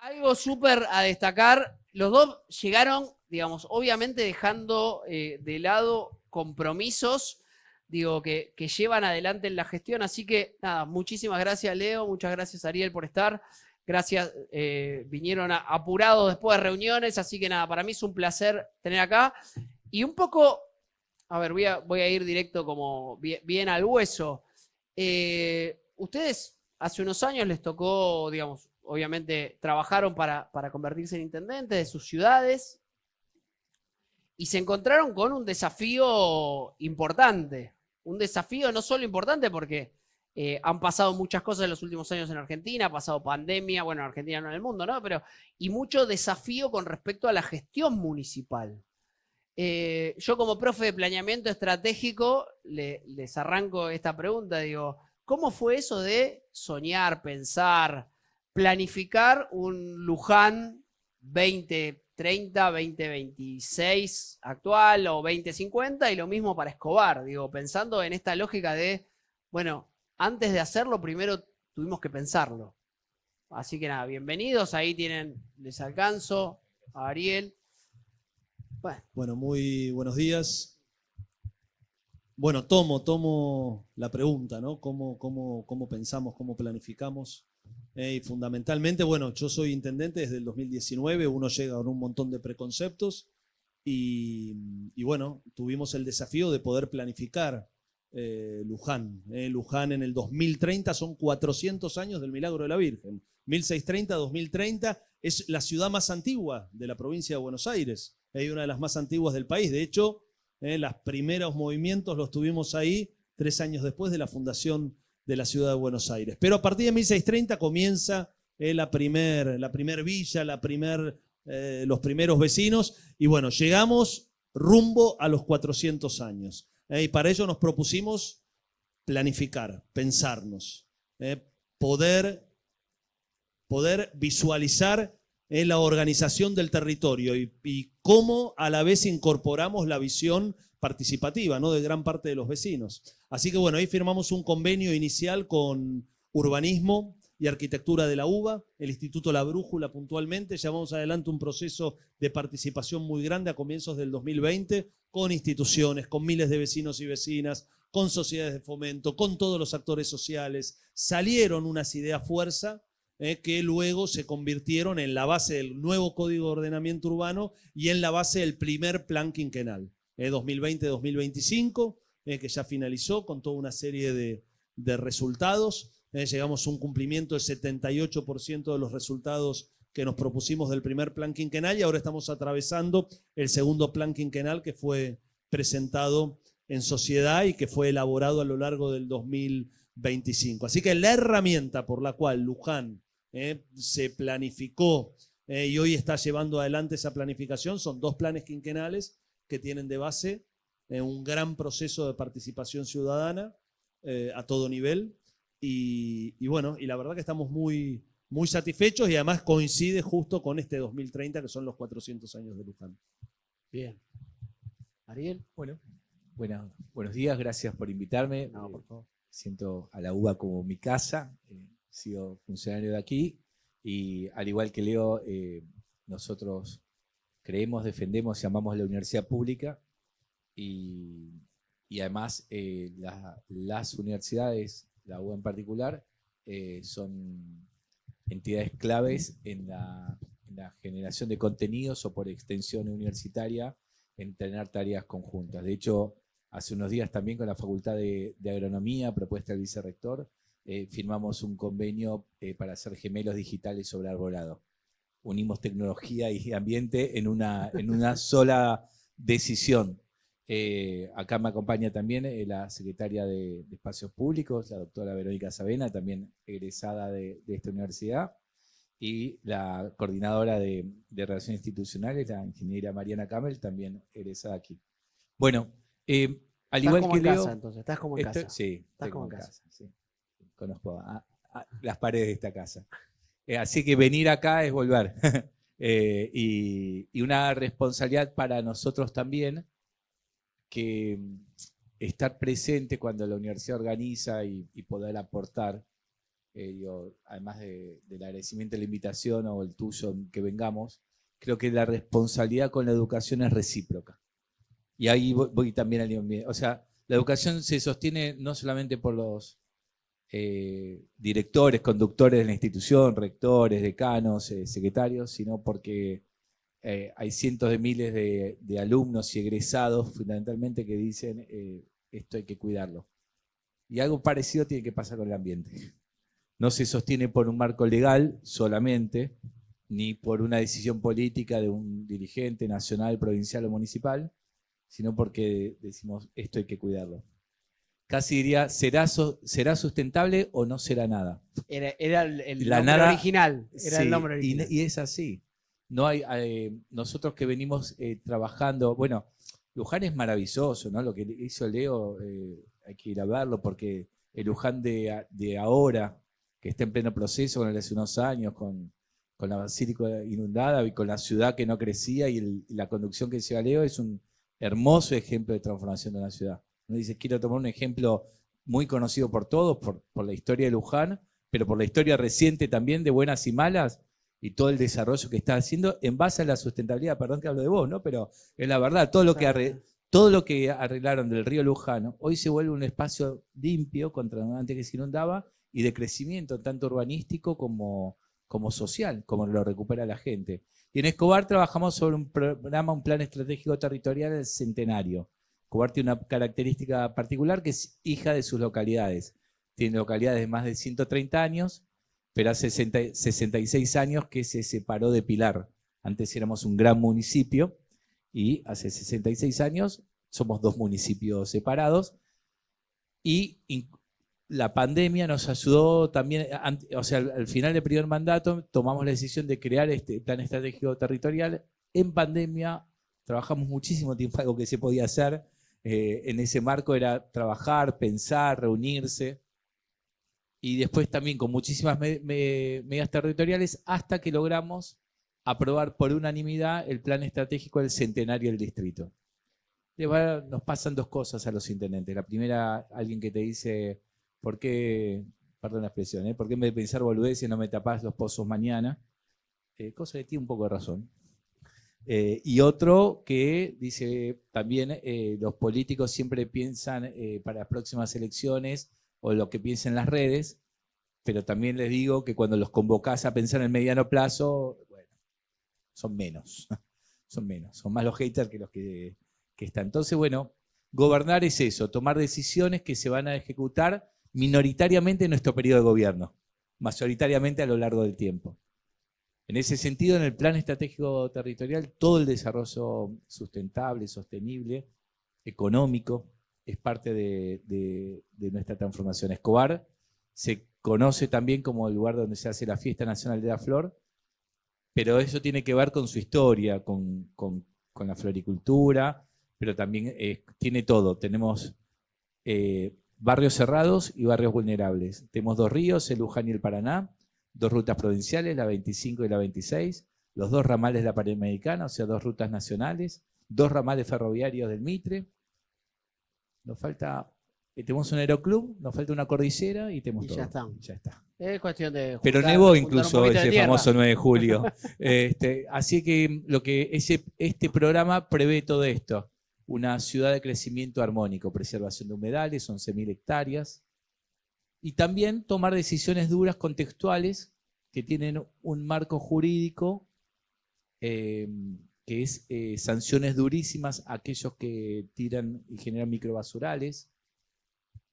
Algo súper a destacar, los dos llegaron, digamos, obviamente dejando de lado compromisos, digo, que llevan adelante en la gestión. Así que, nada, muchísimas gracias, Leo, muchas gracias, Ariel, por estar. Gracias, vinieron apurados después de reuniones, así que nada, para mí es un placer tener acá. Y un poco, a ver, voy a ir directo como bien al hueso. Ustedes hace unos años les tocó, digamos, obviamente trabajaron para convertirse en intendentes de sus ciudades y se encontraron con un desafío importante. Un desafío no solo importante porque han pasado muchas cosas en los últimos años en Argentina, ha pasado pandemia, bueno, en Argentina no en el mundo, ¿no? Pero, y mucho desafío con respecto a la gestión municipal. Yo como profe de planeamiento estratégico les arranco esta pregunta, digo, ¿cómo fue eso de soñar, pensar, planificar un Luján 2030, 2026 actual o 2050 y lo mismo para Escobar? Digo, pensando en esta lógica de, bueno, antes de hacerlo primero tuvimos que pensarlo. Así que nada, bienvenidos, ahí tienen, les alcanzo a Ariel. Bueno, muy buenos días. Bueno, tomo la pregunta, ¿no? ¿Cómo pensamos, cómo planificamos? Y fundamentalmente, bueno, yo soy intendente desde el 2019, uno llega con un montón de preconceptos y bueno, tuvimos el desafío de poder planificar Luján. Luján en el 2030 son 400 años del Milagro de la Virgen. 1630-2030 es la ciudad más antigua de la provincia de Buenos Aires. Es una de las más antiguas del país. De hecho, los primeros movimientos los tuvimos ahí 3 años después de la fundación de la ciudad de Buenos Aires. Pero a partir de 1630 comienza la primer villa, los primeros vecinos, y bueno, llegamos rumbo a los 400 años. Y para ello nos propusimos planificar, pensarnos, poder visualizar la organización del territorio y cómo a la vez incorporamos la visión participativa, ¿no?, de gran parte de los vecinos. Así que bueno, ahí firmamos un convenio inicial con Urbanismo y Arquitectura de la UBA, el Instituto La Brújula puntualmente. Llevamos adelante un proceso de participación muy grande a comienzos del 2020 con instituciones, con miles de vecinos y vecinas, con sociedades de fomento, con todos los actores sociales. Salieron unas ideas fuerza que luego se convirtieron en la base del nuevo Código de Ordenamiento Urbano y en la base del primer plan quinquenal, 2020-2025, que ya finalizó con toda una serie de resultados. Llegamos a un cumplimiento del 78% de los resultados que nos propusimos del primer plan quinquenal y ahora estamos atravesando el segundo plan quinquenal que fue presentado en sociedad y que fue elaborado a lo largo del 2025. Así que la herramienta por la cual Luján se planificó y hoy está llevando adelante esa planificación son 2 planes quinquenales que tienen de base un gran proceso de participación ciudadana a todo nivel y bueno, y la verdad que estamos muy satisfechos y además coincide justo con este 2030 que son los 400 años de Luján. Bien. Ariel. Buenos días, gracias por invitarme. No, por favor. Siento a la UBA como mi casa, he sido funcionario de aquí y al igual que Leo, nosotros creemos, defendemos y amamos la universidad pública y además las universidades, la UBA en particular, son entidades claves en la generación de contenidos o por extensión universitaria en tener tareas conjuntas. De hecho, hace unos días también con la Facultad de Agronomía, propuesta del vicerrector, firmamos un convenio para hacer gemelos digitales sobre arbolado. Unimos tecnología y ambiente en una sola decisión. Acá me acompaña también la secretaria de Espacios Públicos, la doctora Verónica Savena, también egresada de esta universidad, y la coordinadora de Relaciones Institucionales, la ingeniera Mariana Camel, también egresada aquí. Bueno, al igual que Leo... Casa, entonces, estás como en casa. Sí, estás como en en casa. casa. Sí. Conozco las paredes de esta casa. Así que venir acá es volver. Y una responsabilidad para nosotros también, que estar presente cuando la universidad organiza y poder aportar además del agradecimiento de la invitación o el tuyo en que vengamos, creo que la responsabilidad con la educación es recíproca. Y ahí voy también al nivel. O sea, la educación se sostiene no solamente por los directores, conductores de la institución, rectores, decanos, secretarios, sino porque hay cientos de miles de alumnos y egresados fundamentalmente que dicen esto hay que cuidarlo. Y algo parecido tiene que pasar con el ambiente. No se sostiene por un marco legal solamente, ni por una decisión política de un dirigente nacional, provincial o municipal, sino porque decimos esto hay que cuidarlo. Casi diría, ¿será sustentable o no será nada? Era el nombre original. Era sí, el nombre original. Y es así. No hay, nosotros que venimos trabajando, bueno, Luján es maravilloso, ¿no? Lo que hizo Leo, hay que ir a verlo porque el Luján de ahora, que está en pleno proceso con el de hace unos años, con la basílica inundada y con la ciudad que no crecía y la conducción que lleva Leo, es un hermoso ejemplo de transformación de la ciudad. Uno dice, quiero tomar un ejemplo muy conocido por todos, por la historia de Luján, pero por la historia reciente también de buenas y malas, y todo el desarrollo que está haciendo en base a la sustentabilidad. Perdón que hablo de vos, ¿no? Pero es la verdad, todo lo que arreglaron del río Luján, hoy se vuelve un espacio limpio contra antes que se inundaba y de crecimiento, tanto urbanístico como social, como lo recupera la gente. Y en Escobar trabajamos sobre un programa, un plan estratégico territorial del centenario. Escobar tiene una característica particular que es hija de sus localidades. Tiene localidades de más de 130 años, pero hace 66 años que se separó de Pilar. Antes éramos un gran municipio y hace 66 años somos 2 municipios separados. Y la pandemia nos ayudó también, o sea, al final del primer mandato tomamos la decisión de crear este plan estratégico territorial. En pandemia trabajamos muchísimo tiempo, algo que se podía hacer. En ese marco era trabajar, pensar, reunirse. Y después también con muchísimas medidas territoriales hasta que logramos aprobar por unanimidad el plan estratégico del centenario del distrito. Nos pasan 2 cosas a los intendentes. La primera, alguien que te dice, ¿por qué, perdón la expresión, ¿por qué en vez de pensar boludeces no me tapás los pozos mañana? Cosa que tiene un poco de razón. Y otro que dice también, los políticos siempre piensan para las próximas elecciones o lo que piensen en las redes, pero también les digo que cuando los convocás a pensar en el mediano plazo, bueno, son menos, son más los haters que los que están. Entonces, bueno, gobernar es eso, tomar decisiones que se van a ejecutar minoritariamente en nuestro periodo de gobierno, mayoritariamente a lo largo del tiempo. En ese sentido, en el plan estratégico territorial, todo el desarrollo sustentable, sostenible, económico, es parte de nuestra transformación. Escobar se conoce también como el lugar donde se hace la Fiesta Nacional de la Flor, pero eso tiene que ver con su historia, con la floricultura, pero también tiene todo. Tenemos barrios cerrados y barrios vulnerables. Tenemos 2 ríos, el Luján y el Paraná, 2 rutas provinciales, la 25 y la 26, los 2 ramales de la Panamericana, o sea, 2 rutas nacionales, 2 ramales ferroviarios del Mitre. Nos falta, tenemos un aeroclub, nos falta una cordillera y tenemos todo. Ya está. Ya está. Es cuestión de Pero nevó incluso ese famoso 9 de julio. Así que este programa prevé todo esto. Una ciudad de crecimiento armónico, preservación de humedales, 11.000 hectáreas. Y también tomar decisiones duras, contextuales, que tienen un marco jurídico, que es sanciones durísimas a aquellos que tiran y generan microbasurales,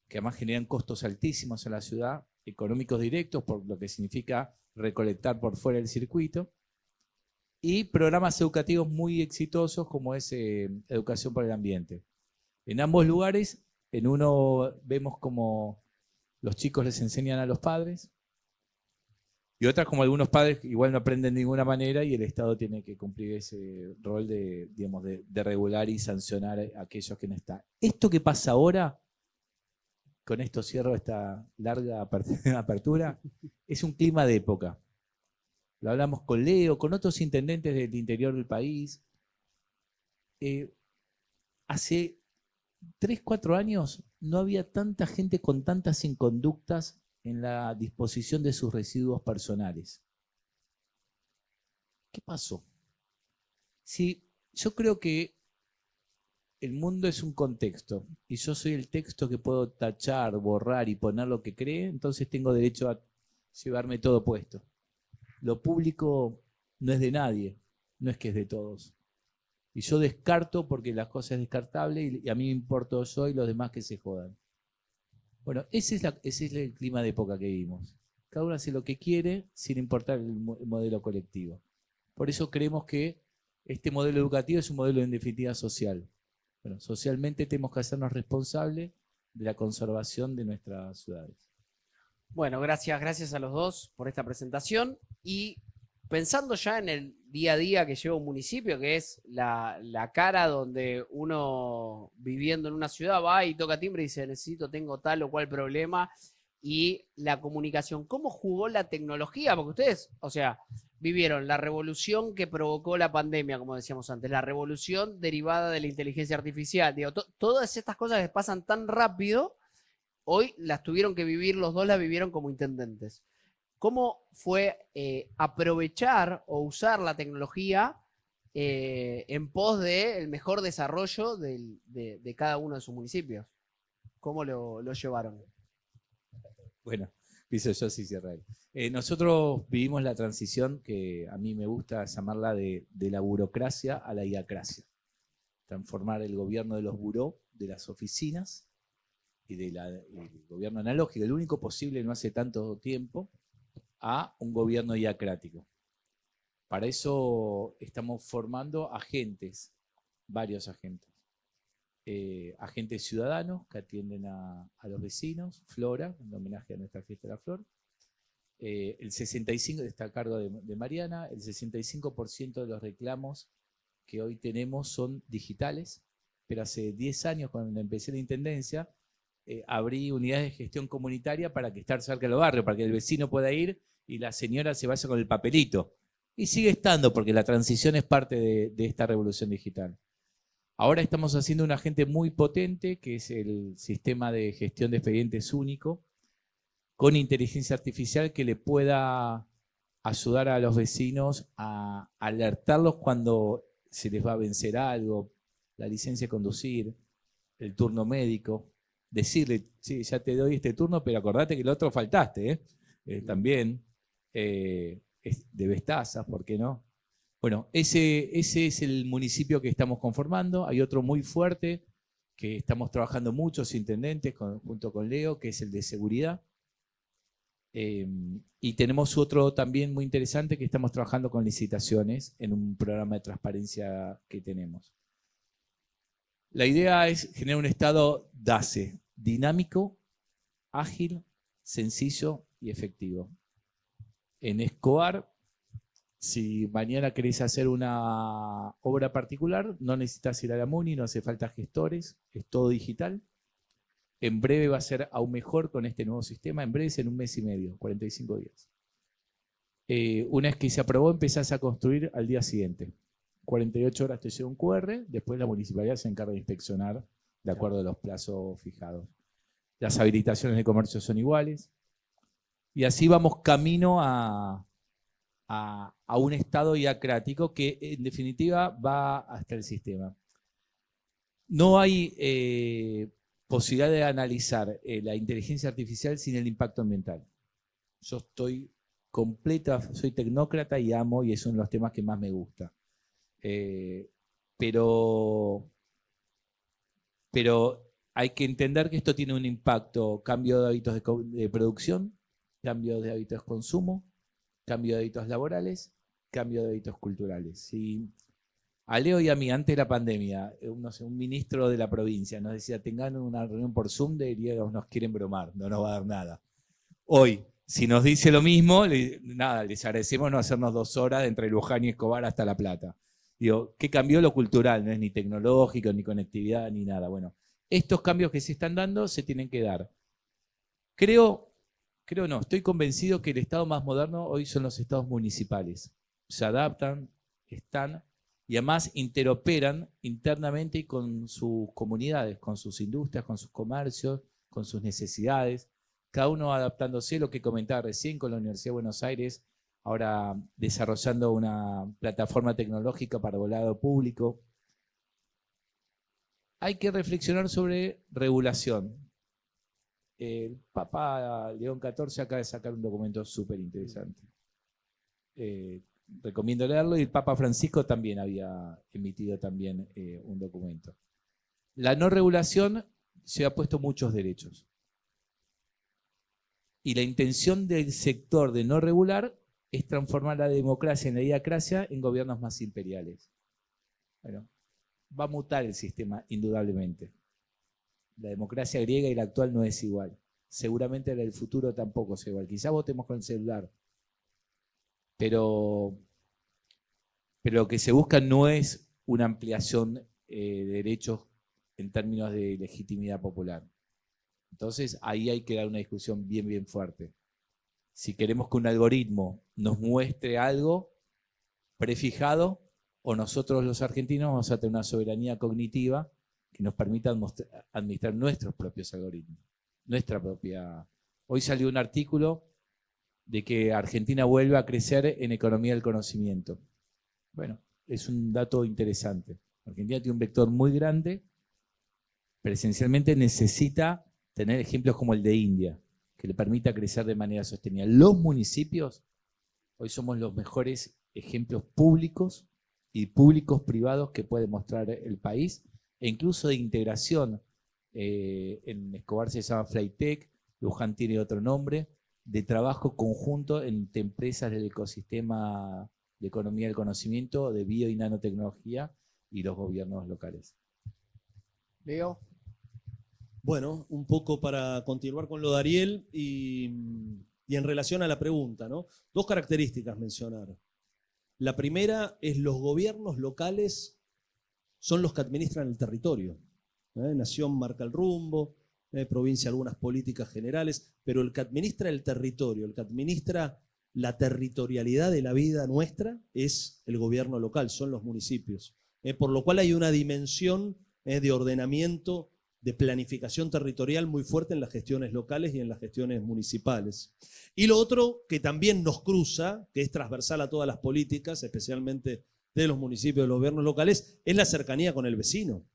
que además generan costos altísimos en la ciudad, económicos directos, por lo que significa recolectar por fuera del circuito, y programas educativos muy exitosos como es Educación por el Ambiente. En ambos lugares, en uno vemos como los chicos les enseñan a los padres, y otras como algunos padres igual no aprenden de ninguna manera y el Estado tiene que cumplir ese rol de regular y sancionar a aquellos que no están. Esto que pasa ahora, con esto cierro esta larga apertura, es un clima de época. Lo hablamos con Leo, con otros intendentes del interior del país. Hace 3, 4 años no había tanta gente con tantas inconductas en la disposición de sus residuos personales. ¿Qué pasó? Sí, yo creo que el mundo es un contexto y yo soy el texto que puedo tachar, borrar y poner lo que cree, entonces tengo derecho a llevarme todo puesto. Lo público no es de nadie, no es que es de todos. Y yo descarto porque las cosas es descartable y a mí me importo yo y los demás que se jodan. Bueno, ese es el clima de época que vivimos. Cada uno hace lo que quiere sin importar el modelo colectivo. Por eso creemos que este modelo educativo es un modelo en definitiva social. Bueno, socialmente tenemos que hacernos responsables de la conservación de nuestras ciudades. Bueno, gracias a los dos por esta presentación. Y pensando ya en el día a día que lleva un municipio, que es la cara donde uno viviendo en una ciudad va y toca timbre y dice, tengo tal o cual problema, y la comunicación, ¿cómo jugó la tecnología? Porque ustedes, o sea, vivieron la revolución que provocó la pandemia, como decíamos antes, la revolución derivada de la inteligencia artificial, digo, todas estas cosas que pasan tan rápido, hoy las tuvieron que vivir, los dos las vivieron como intendentes. ¿Cómo fue aprovechar o usar la tecnología en pos del mejor desarrollo de cada uno de sus municipios? ¿Cómo lo llevaron? Bueno, piso yo sí, Israel. Nosotros vivimos la transición que a mí me gusta llamarla de la burocracia a la iacracia. Transformar el gobierno de los buró, de las oficinas y del gobierno analógico, el único posible no hace tanto tiempo, a un gobierno iacrático. Para eso estamos formando agentes, varios agentes. Agentes ciudadanos que atienden a los vecinos, Flora, en homenaje a nuestra fiesta de la flor. El 65% está a cargo de Mariana, el 65% de los reclamos que hoy tenemos son digitales, pero hace 10 años cuando empecé la intendencia, abrí unidades de gestión comunitaria para que estar cerca de los barrios, para que el vecino pueda ir y la señora se vaya con el papelito. Y sigue estando porque la transición es parte de esta revolución digital. Ahora estamos haciendo un agente muy potente, que es el sistema de gestión de expedientes único, con inteligencia artificial que le pueda ayudar a los vecinos a alertarlos cuando se les va a vencer algo, la licencia de conducir, el turno médico, decirle, sí, ya te doy este turno, pero acordate que el otro faltaste, también, de Vestazas, ¿por qué no? Bueno, ese es el municipio que estamos conformando. Hay otro muy fuerte que estamos trabajando muchos intendentes junto con Leo, que es el de seguridad. Y tenemos otro también muy interesante que estamos trabajando con licitaciones en un programa de transparencia que tenemos. La idea es generar un estado DACE, dinámico, ágil, sencillo y efectivo. En Escobar, si mañana querés hacer una obra particular, no necesitas ir a la MUNI, no hace falta gestores, es todo digital. En breve va a ser aún mejor con este nuevo sistema, en breve es en un mes y medio, 45 días. Una vez que se aprobó, empezás a construir al día siguiente. 48 horas te llega un QR, después la municipalidad se encarga de inspeccionar de acuerdo a los plazos fijados. Las habilitaciones de comercio son iguales. Y así vamos camino a un estado iacrático que en definitiva va hasta el sistema. No hay posibilidad de analizar la inteligencia artificial sin el impacto ambiental. Yo soy tecnócrata y amo, y es uno de los temas que más me gusta. Pero hay que entender que esto tiene un impacto, cambio de hábitos de producción, cambio de hábitos de consumo, cambio de hábitos laborales, cambio de hábitos culturales. Si a Leo y a mí, antes de la pandemia, un ministro de la provincia nos decía, tengan una reunión por Zoom, diríamos, nos quieren bromar, no nos va a dar nada. Hoy, si nos dice lo mismo, nada, les agradecemos no hacernos 2 horas entre Luján y Escobar hasta La Plata. Digo, ¿qué cambió? Lo cultural, no es ni tecnológico, ni conectividad, ni nada. Bueno, estos cambios que se están dando se tienen que dar. Estoy convencido que el estado más moderno hoy son los estados municipales. Se adaptan, están y además interoperan internamente con sus comunidades, con sus industrias, con sus comercios, con sus necesidades. cada uno adaptándose, lo que comentaba recién con la Universidad de Buenos Aires, ahora desarrollando una plataforma tecnológica para volado público. Hay que reflexionar sobre regulación. El Papa León XIV acaba de sacar un documento súper interesante. Recomiendo leerlo, y el Papa Francisco también había emitido también un documento. La no regulación se ha puesto muchos derechos. Y la intención del sector de no regular es transformar la democracia en la idiacracia en gobiernos más imperiales. Bueno, va a mutar el sistema, indudablemente. La democracia griega y la actual no es igual. Seguramente la del futuro tampoco es igual. Quizá votemos con el celular. Pero lo que se busca no es una ampliación de derechos en términos de legitimidad popular. Entonces ahí hay que dar una discusión bien, bien fuerte. Si queremos que un algoritmo nos muestre algo prefijado, o nosotros los argentinos vamos a tener una soberanía cognitiva que nos permita administrar nuestros propios algoritmos. Hoy salió un artículo de que Argentina vuelve a crecer en economía del conocimiento. Bueno, es un dato interesante. Argentina tiene un vector muy grande, pero esencialmente necesita tener ejemplos como el de India, que le permita crecer de manera sostenida. Los municipios, hoy somos los mejores ejemplos públicos y públicos privados que puede mostrar el país, e incluso de integración. En Escobar se llama Flytech, Luján tiene otro nombre, de trabajo conjunto entre empresas del ecosistema de economía del conocimiento, de bio y nanotecnología, y los gobiernos locales. Leo. Bueno, un poco para continuar con lo de Ariel y en relación a la pregunta, ¿no? Dos características mencionar. La primera es los gobiernos locales son los que administran el territorio. Nación marca el rumbo, provincia algunas políticas generales, pero el que administra el territorio, el que administra la territorialidad de la vida nuestra es el gobierno local, son los municipios. Por lo cual hay una dimensión de ordenamiento, de planificación territorial muy fuerte en las gestiones locales y en las gestiones municipales. Y lo otro que también nos cruza, que es transversal a todas las políticas, especialmente de los municipios, de los gobiernos locales, es la cercanía con el vecino.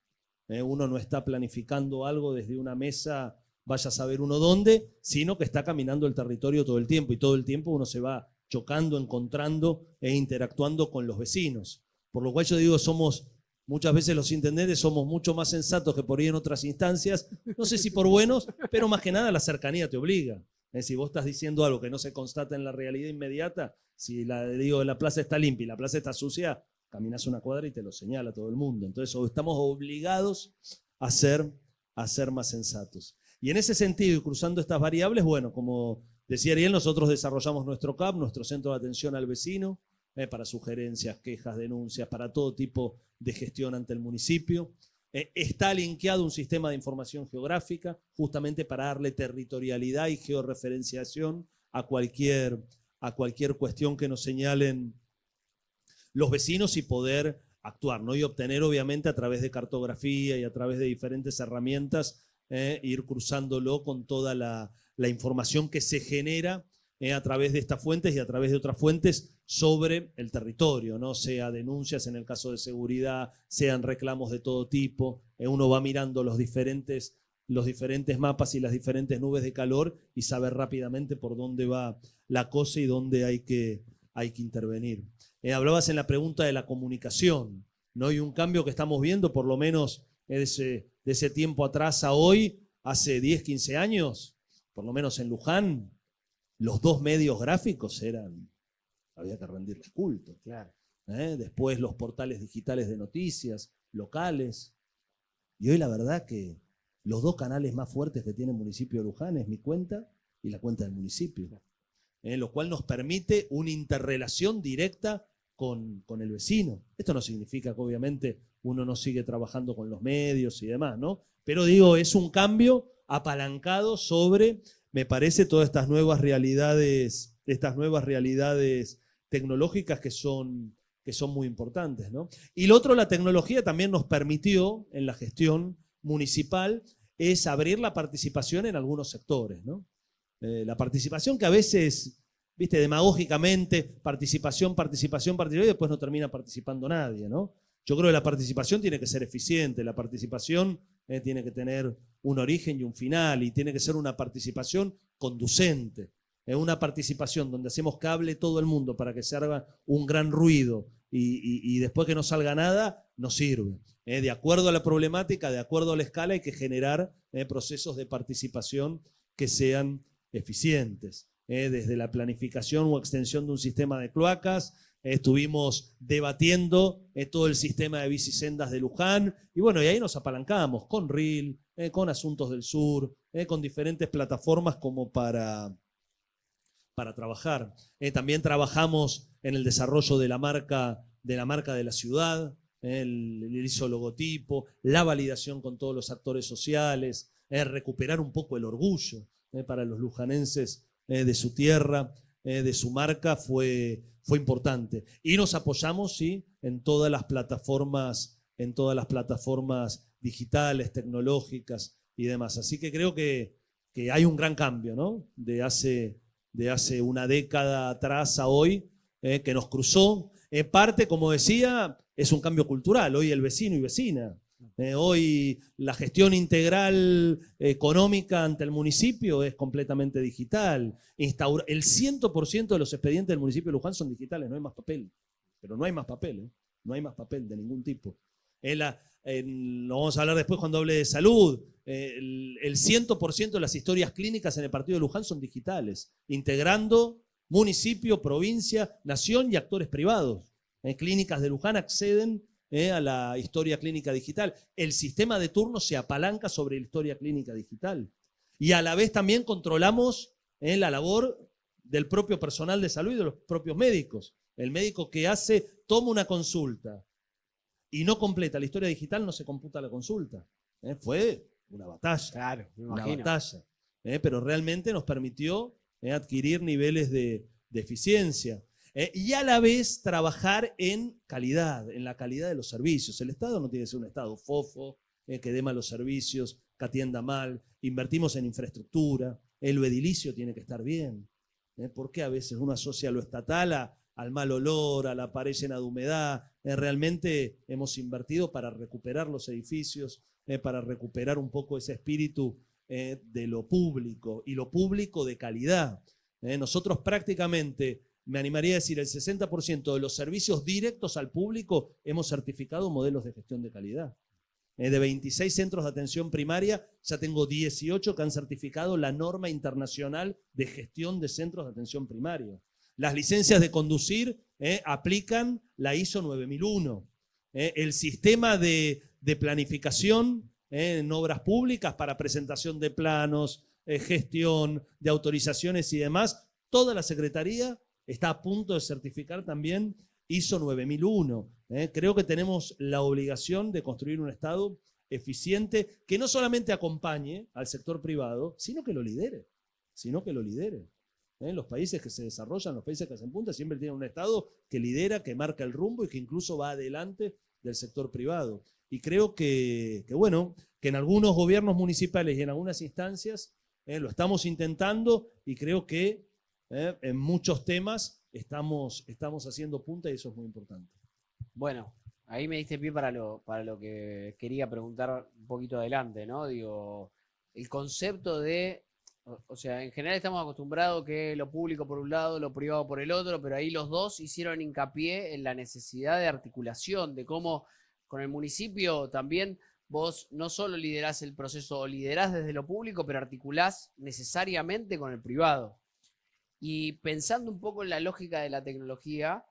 Uno no está planificando algo desde una mesa, vaya a saber uno dónde, sino que está caminando el territorio todo el tiempo, y todo el tiempo uno se va chocando, encontrando e interactuando con los vecinos. Por lo cual yo digo, muchas veces los intendentes somos mucho más sensatos que por ahí en otras instancias, no sé si por buenos, pero más que nada la cercanía te obliga. Si vos estás diciendo algo que no se constata en la realidad inmediata, si la plaza está limpia y la plaza está sucia, caminas una cuadra y te lo señala todo el mundo. Entonces estamos obligados a ser más sensatos. Y en ese sentido, y cruzando estas variables, bueno, como decía Ariel, nosotros desarrollamos nuestro CAP, nuestro Centro de Atención al Vecino, para sugerencias, quejas, denuncias, para todo tipo de gestión ante el municipio. Está linkeado un sistema de información geográfica, justamente para darle territorialidad y georreferenciación a cualquier cuestión que nos señalen los vecinos y poder actuar, ¿no? Y obtener, obviamente, a través de cartografía y a través de diferentes herramientas, ir cruzándolo con toda la información que se genera a través de estas fuentes y a través de otras fuentes sobre el territorio, ¿no? Sea denuncias en el caso de seguridad, sean reclamos de todo tipo. Uno va mirando los diferentes mapas y las diferentes nubes de calor y saber rápidamente por dónde va la cosa y dónde hay que intervenir. Hablabas en la pregunta de la comunicación, ¿no? Y un cambio que estamos viendo, por lo menos de ese tiempo atrás a hoy, hace 10, 15 años, por lo menos en Luján, los dos medios gráficos había que rendirles culto. Claro. Después los portales digitales de noticias, locales. Y hoy la verdad que los dos canales más fuertes que tiene el municipio de Luján es mi cuenta y la cuenta del municipio. Lo cual nos permite una interrelación directa con el vecino. Esto no significa que obviamente uno no sigue trabajando con los medios y demás, ¿no? Pero digo, es un cambio apalancado sobre, me parece, todas estas nuevas realidades tecnológicas que son muy importantes, ¿no? Y lo otro, la tecnología también nos permitió en la gestión municipal es abrir la participación en algunos sectores, ¿no? La participación que a veces, viste, demagógicamente, participación, y después no termina participando nadie, ¿no? Yo creo que la participación tiene que ser eficiente, la participación tiene que tener un origen y un final, y tiene que ser una participación conducente. Una participación donde hacemos que hable todo el mundo para que se haga un gran ruido y después que no salga nada, no sirve. De acuerdo a la problemática, de acuerdo a la escala, hay que generar procesos de participación que sean eficientes. Desde la planificación o extensión de un sistema de cloacas, estuvimos debatiendo todo el sistema de bicisendas de Luján, y bueno, y ahí nos apalancamos con RIL, con Asuntos del Sur, con diferentes plataformas como para trabajar. También trabajamos en el desarrollo de la marca de la ciudad, el ISO logotipo, la validación con todos los actores sociales, recuperar un poco el orgullo para los lujanenses de su tierra, de su marca, fue importante. Y nos apoyamos, sí, en todas las plataformas digitales, tecnológicas y demás. Así que creo que hay un gran cambio, ¿no? De hace una década atrás a hoy, que nos cruzó. Parte, como decía, es un cambio cultural. Hoy el vecino y vecina. Hoy la gestión integral económica ante el municipio es completamente digital. El 100% de los expedientes del municipio de Luján son digitales, no hay más papel. Pero no hay más papel, no hay más papel de ningún tipo. Lo vamos a hablar después cuando hable de salud. El 100% de las historias clínicas en el partido de Luján son digitales, integrando municipio, provincia, nación y actores privados. Clínicas de Luján acceden a la historia clínica digital. El sistema de turno se apalanca sobre la historia clínica digital. Y a la vez también controlamos la labor del propio personal de salud y de los propios médicos. El médico que toma una consulta y no completa la historia digital, no se computa la consulta. Fue una batalla. Claro, me una imagino. batalla. Pero realmente nos permitió adquirir niveles de eficiencia. Y a la vez trabajar en la calidad de los servicios. El Estado no tiene que ser un Estado fofo, que dé malos servicios, que atienda mal. Invertimos en infraestructura. Lo edilicio tiene que estar bien. ¿Por qué a veces uno asocia lo estatal al mal olor, a la pared llena de humedad? Realmente hemos invertido para recuperar los edificios, para recuperar un poco ese espíritu de lo público, y lo público de calidad. Nosotros prácticamente, me animaría a decir, el 60% de los servicios directos al público hemos certificado modelos de gestión de calidad. De 26 centros de atención primaria, ya tengo 18 que han certificado la norma internacional de gestión de centros de atención primaria. Las licencias de conducir aplican la ISO 9001. El sistema de planificación en obras públicas para presentación de planos, gestión de autorizaciones y demás, toda la Secretaría está a punto de certificar también ISO 9001. Creo que tenemos la obligación de construir un Estado eficiente que no solamente acompañe al sector privado, sino que lo lidere. Los países que se desarrollan, los países que hacen punta, siempre tienen un Estado que lidera, que marca el rumbo y que incluso va adelante del sector privado. Y creo que en algunos gobiernos municipales y en algunas instancias lo estamos intentando, y creo que en muchos temas estamos haciendo punta, y eso es muy importante. Bueno, ahí me diste pie para lo que quería preguntar un poquito adelante, ¿no? Digo, el concepto de, o sea, en general estamos acostumbrados que lo público por un lado, lo privado por el otro, pero ahí los dos hicieron hincapié en la necesidad de articulación, de cómo con el municipio también vos no solo liderás el proceso, liderás desde lo público, pero articulás necesariamente con el privado. Y pensando un poco en la lógica de la tecnología,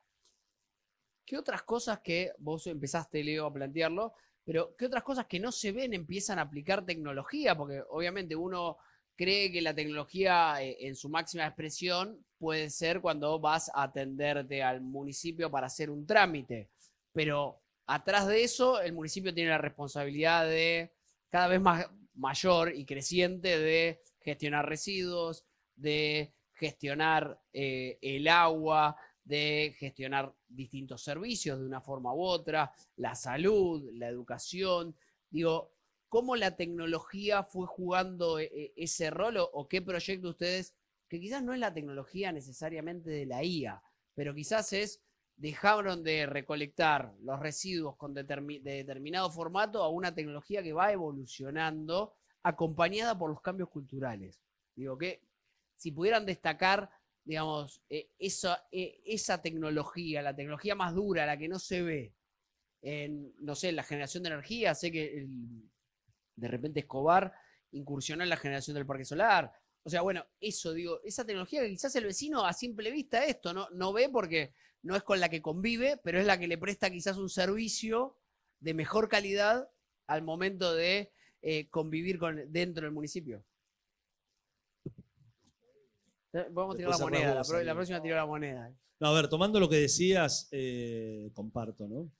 ¿qué otras cosas que vos empezaste, Leo, a plantearlo, pero qué otras cosas que no se ven empiezan a aplicar tecnología? Porque obviamente uno cree que la tecnología en su máxima expresión puede ser cuando vas a atenderte al municipio para hacer un trámite, pero atrás de eso el municipio tiene la responsabilidad de cada vez más mayor y creciente de gestionar residuos, de gestionar el agua, de gestionar distintos servicios de una forma u otra, la salud, la educación. Digo, cómo la tecnología fue jugando ese rol o qué proyecto ustedes, que quizás no es la tecnología necesariamente de la IA, pero quizás dejaron de recolectar los residuos de determinado formato a una tecnología que va evolucionando acompañada por los cambios culturales. Digo, que si pudieran destacar, digamos, esa tecnología, la tecnología más dura, la que no se ve, no sé, en la generación de energía, sé que de repente Escobar incursionó en la generación del parque solar. O sea, bueno, eso, digo, esa tecnología que quizás el vecino a simple vista esto no ve porque no es con la que convive, pero es la que le presta quizás un servicio de mejor calidad al momento de convivir dentro del municipio. Vamos a tirar la moneda, la próxima tiro la moneda. No, a ver, tomando lo que decías, comparto, ¿no?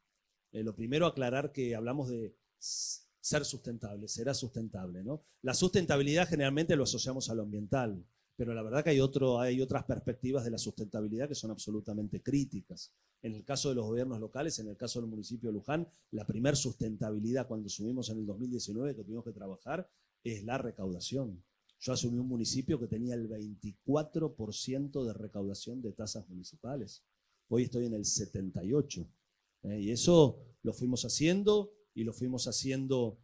Lo primero, aclarar que hablamos de ser sustentable, será sustentable, ¿no? La sustentabilidad generalmente lo asociamos a lo ambiental, pero la verdad que hay otras perspectivas de la sustentabilidad que son absolutamente críticas. En el caso de los gobiernos locales, en el caso del municipio de Luján, la primer sustentabilidad cuando subimos en el 2019 que tuvimos que trabajar es la recaudación. Yo asumí un municipio que tenía el 24% de recaudación de tasas municipales. Hoy estoy en el 78%. Y eso lo fuimos haciendo y lo fuimos haciendo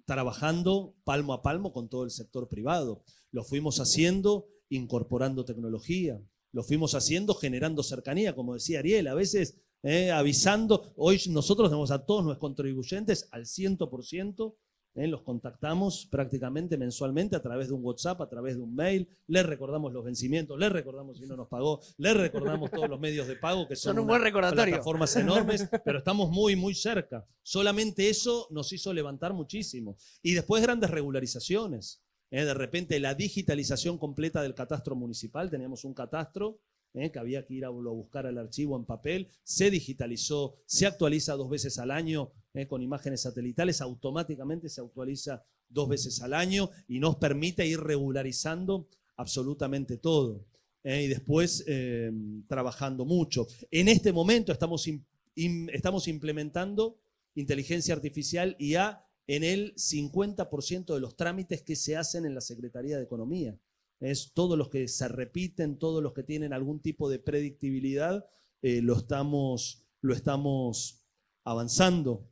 trabajando palmo a palmo con todo el sector privado. Lo fuimos haciendo incorporando tecnología. Lo fuimos haciendo generando cercanía, como decía Ariel, a veces avisando. Hoy nosotros tenemos a todos nuestros contribuyentes al 100%. Los contactamos prácticamente mensualmente a través de un WhatsApp, a través de un mail, les recordamos los vencimientos, les recordamos si no nos pagó, les recordamos todos los medios de pago que son un buen recordatorio. Plataformas enormes, pero estamos muy, muy cerca. Solamente eso nos hizo levantar muchísimo. Y después grandes regularizaciones. De repente la digitalización completa del catastro municipal, teníamos un catastro que había que ir a buscar al archivo en papel, se digitalizó, se actualiza 2 veces al año con imágenes satelitales, automáticamente se actualiza 2 veces al año y nos permite ir regularizando absolutamente todo. Y después trabajando mucho. En este momento estamos implementando inteligencia artificial IA en el 50% de los trámites que se hacen en la Secretaría de Economía. Es todos los que se repiten, todos los que tienen algún tipo de predictibilidad, lo estamos avanzando.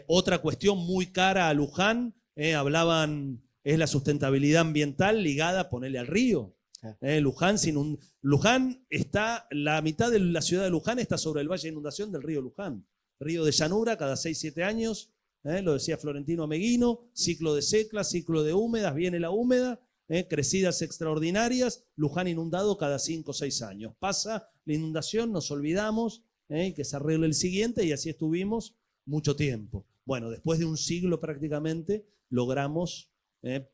Otra cuestión muy cara a Luján, es la sustentabilidad ambiental ligada a ponerle al río. Luján está, la mitad de la ciudad de Luján está sobre el valle de inundación del río Luján. Río de llanura cada 6-7 años, lo decía Florentino Meguino, ciclo de secas, ciclo de húmedas, viene la húmeda. Crecidas extraordinarias, Luján inundado cada 5 o 6 años. Pasa la inundación, nos olvidamos, que se arregle el siguiente y así estuvimos mucho tiempo. Bueno, después de un siglo prácticamente logramos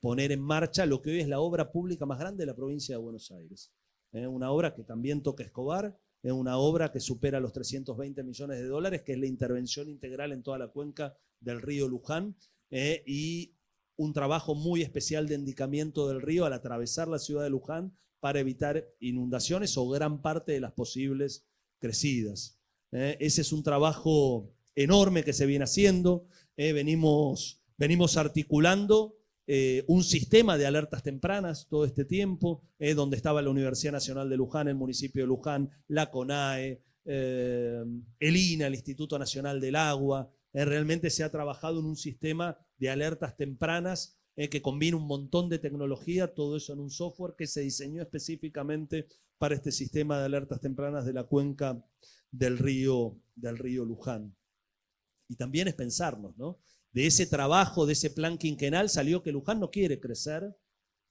poner en marcha lo que hoy es la obra pública más grande de la provincia de Buenos Aires. Una obra que también toca Escobar, es una obra que supera los 320 millones de dólares, que es la intervención integral en toda la cuenca del río Luján y un trabajo muy especial de endicamiento del río al atravesar la ciudad de Luján para evitar inundaciones o gran parte de las posibles crecidas. Ese es un trabajo enorme que se viene haciendo. Venimos articulando un sistema de alertas tempranas todo este tiempo, donde estaba la Universidad Nacional de Luján, el municipio de Luján, la CONAE, el INA, el Instituto Nacional del Agua. Realmente se ha trabajado en un sistema de alertas tempranas que combina un montón de tecnología, todo eso en un software que se diseñó específicamente para este sistema de alertas tempranas de la cuenca del río Luján. Y también es pensarnos, ¿no? De ese trabajo, de ese plan quinquenal salió que Luján no quiere crecer,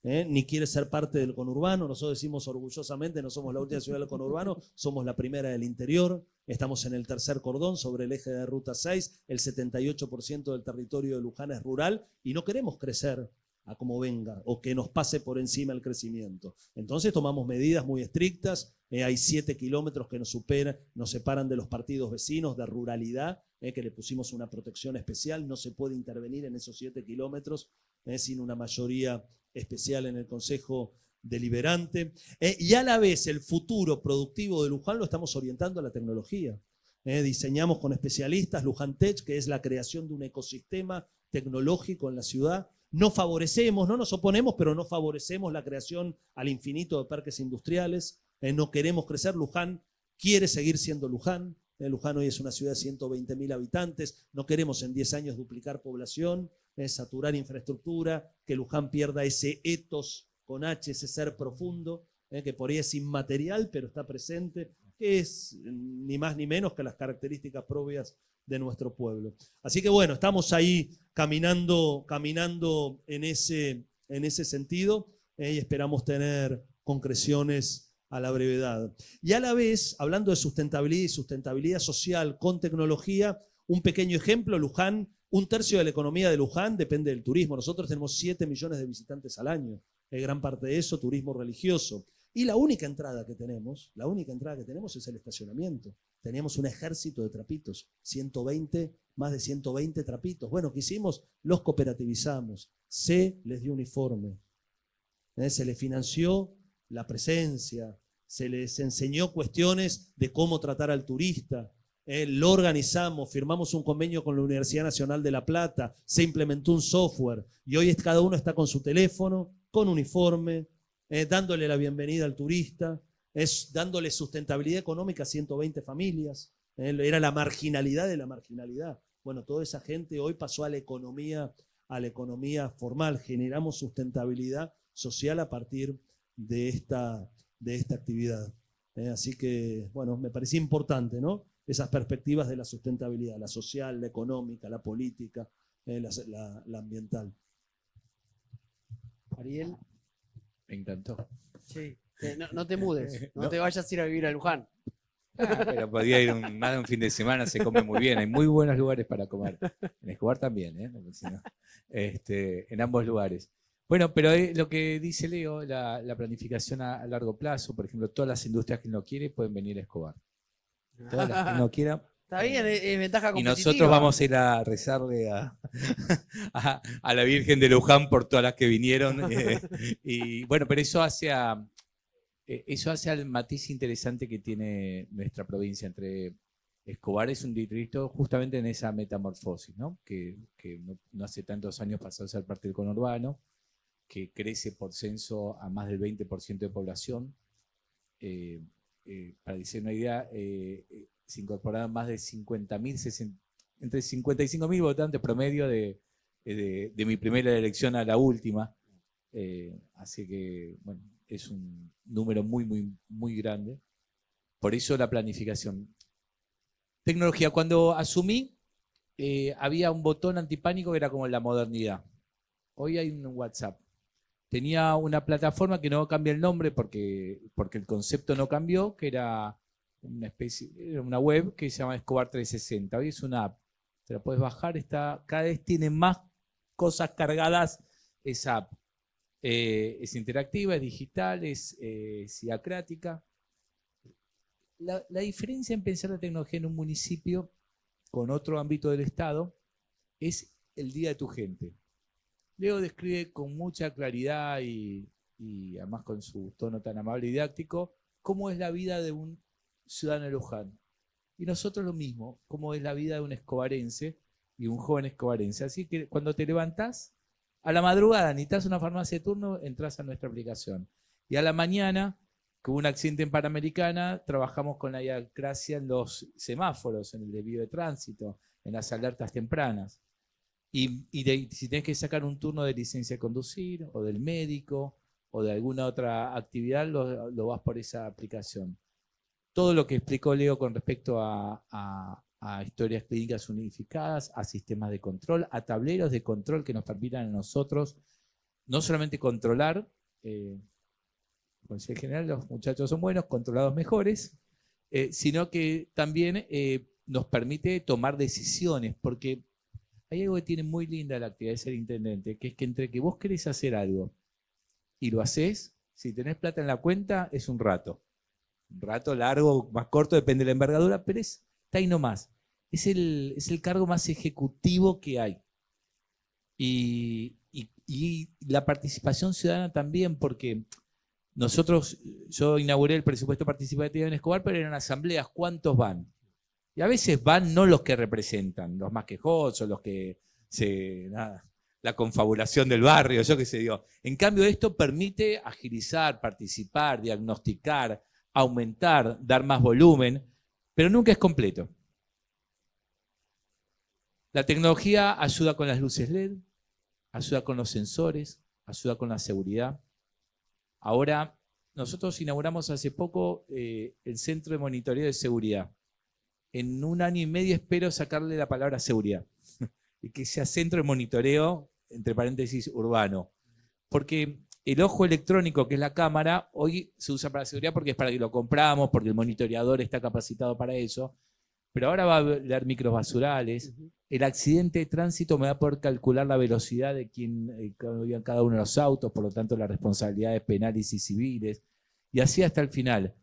ni quiere ser parte del conurbano. Nosotros decimos orgullosamente, no somos la última ciudad del conurbano, somos la primera del interior, estamos en el tercer cordón sobre el eje de Ruta 6, el 78% del territorio de Luján es rural y no queremos crecer a como venga o que nos pase por encima el crecimiento. Entonces tomamos medidas muy estrictas, hay 7 kilómetros que nos separan de los partidos vecinos de ruralidad, que le pusimos una protección especial, no se puede intervenir en esos 7 kilómetros sin una mayoría especial en el Consejo Deliberante. Y a la vez el futuro productivo de Luján lo estamos orientando a la tecnología. Diseñamos con especialistas Luján Tech, que es la creación de un ecosistema tecnológico en la ciudad. No favorecemos, no nos oponemos, pero no favorecemos la creación al infinito de parques industriales. No queremos crecer. Luján quiere seguir siendo Luján. Luján hoy es una ciudad de 120.000 habitantes. No queremos en 10 años duplicar población, saturar infraestructura, que Luján pierda ese ethos con H, ese ser profundo, que por ahí es inmaterial, pero está presente, que es ni más ni menos que las características propias de nuestro pueblo. Así que bueno, estamos ahí caminando en ese sentido, y esperamos tener concreciones a la brevedad. Y a la vez, hablando de sustentabilidad y sustentabilidad social con tecnología, un pequeño ejemplo, Luján, 1/3 de la economía de Luján depende del turismo. Nosotros tenemos 7 millones de visitantes al año, gran parte de eso turismo religioso. Y la única entrada que tenemos es el estacionamiento. Teníamos un ejército de trapitos, más de 120 trapitos. Bueno, ¿qué hicimos? Los cooperativizamos, se les dio uniforme, se les financió la presencia, se les enseñó cuestiones de cómo tratar al turista, lo organizamos, firmamos un convenio con la Universidad Nacional de La Plata, se implementó un software y hoy cada uno está con su teléfono, con uniforme, dándole la bienvenida al turista, dándole sustentabilidad económica a 120 familias, era la marginalidad de la marginalidad. Bueno, toda esa gente hoy pasó a la economía formal, generamos sustentabilidad social a partir de esta actividad. Así que, bueno, me parecía importante, ¿no? Esas perspectivas de la sustentabilidad, la social, la económica, la política, la ambiental. Ariel. Me encantó. Sí. No te mudes, no te vayas a ir a vivir a Luján. Pero podía ir más de un fin de semana, se come muy bien, hay muy buenos lugares para comer. En Escobar también, en ambos lugares. Bueno, pero lo que dice Leo, la planificación a largo plazo, por ejemplo, todas las industrias que no quieren pueden venir a Escobar. Todas las que no quieran. Está bien, es ventaja competitiva. Y nosotros vamos a ir a rezarle a la Virgen de Luján por todas las que vinieron. Y bueno, pero eso hace al matiz interesante que tiene nuestra provincia. Entre Escobar es un distrito justamente en esa metamorfosis, ¿no? Que no hace tantos años pasó a ser parte del conurbano, que crece por censo a más del 20% de población. Para decir una idea, se incorporaron más de 50.000, entre 55.000 votantes promedio de mi primera elección a la última. Así que, bueno, es un número muy, muy, muy grande. Por eso la planificación. Tecnología. Cuando asumí, había un botón antipánico que era como la modernidad. Hoy hay un WhatsApp. Tenía una plataforma que no cambia el nombre porque el concepto no cambió, que era una web que se llama Escobar 360. Hoy es una app. Te la puedes bajar, cada vez tiene más cosas cargadas esa app. Es interactiva, es digital, es diacrática. La diferencia en pensar la tecnología en un municipio con otro ámbito del Estado es el día de tu gente. Leo describe con mucha claridad y además con su tono tan amable y didáctico cómo es la vida de un ciudadano de Luján. Y nosotros lo mismo, cómo es la vida de un escobarense y un joven escobarense. Así que cuando te levantás, a la madrugada necesitas una farmacia de turno, entras a nuestra aplicación. Y a la mañana, con un accidente en Panamericana, trabajamos con la diacracia en los semáforos, en el desvío de tránsito, en las alertas tempranas. Y si tenés que sacar un turno de licencia de conducir, o del médico, o de alguna otra actividad, lo vas por esa aplicación. Todo lo que explicó Leo con respecto a historias clínicas unificadas, a sistemas de control, a tableros de control que nos permitan a nosotros no solamente controlar, como decía el general, los muchachos son buenos, controlados mejores, sino que también nos permite tomar decisiones, porque hay algo que tiene muy linda la actividad de ser intendente, que es que entre que vos querés hacer algo y lo haces, si tenés plata en la cuenta, es un rato. Un rato largo, más corto, depende de la envergadura, pero está ahí nomás. Es el cargo más ejecutivo que hay. Y la participación ciudadana también, porque yo inauguré el presupuesto participativo en Escobar, pero eran asambleas, ¿cuántos van? Y a veces van no los que representan, los más quejosos, los que nada, la confabulación del barrio, yo qué sé, digo. En cambio, esto permite agilizar, participar, diagnosticar, aumentar, dar más volumen, pero nunca es completo. La tecnología ayuda con las luces LED, ayuda con los sensores, ayuda con la seguridad. Ahora, nosotros inauguramos hace poco el Centro de Monitoreo de Seguridad. En 1 año y medio espero sacarle la palabra seguridad y que sea centro de monitoreo, entre paréntesis, urbano. Porque el ojo electrónico, que es la cámara, hoy se usa para seguridad porque es para que lo compramos, porque el monitoreador está capacitado para eso. Pero ahora va a haber micros basurales. El accidente de tránsito me va a poder calcular la velocidad de quien iba en cada uno de los autos, por lo tanto las responsabilidades penales y civiles. Y así hasta el final.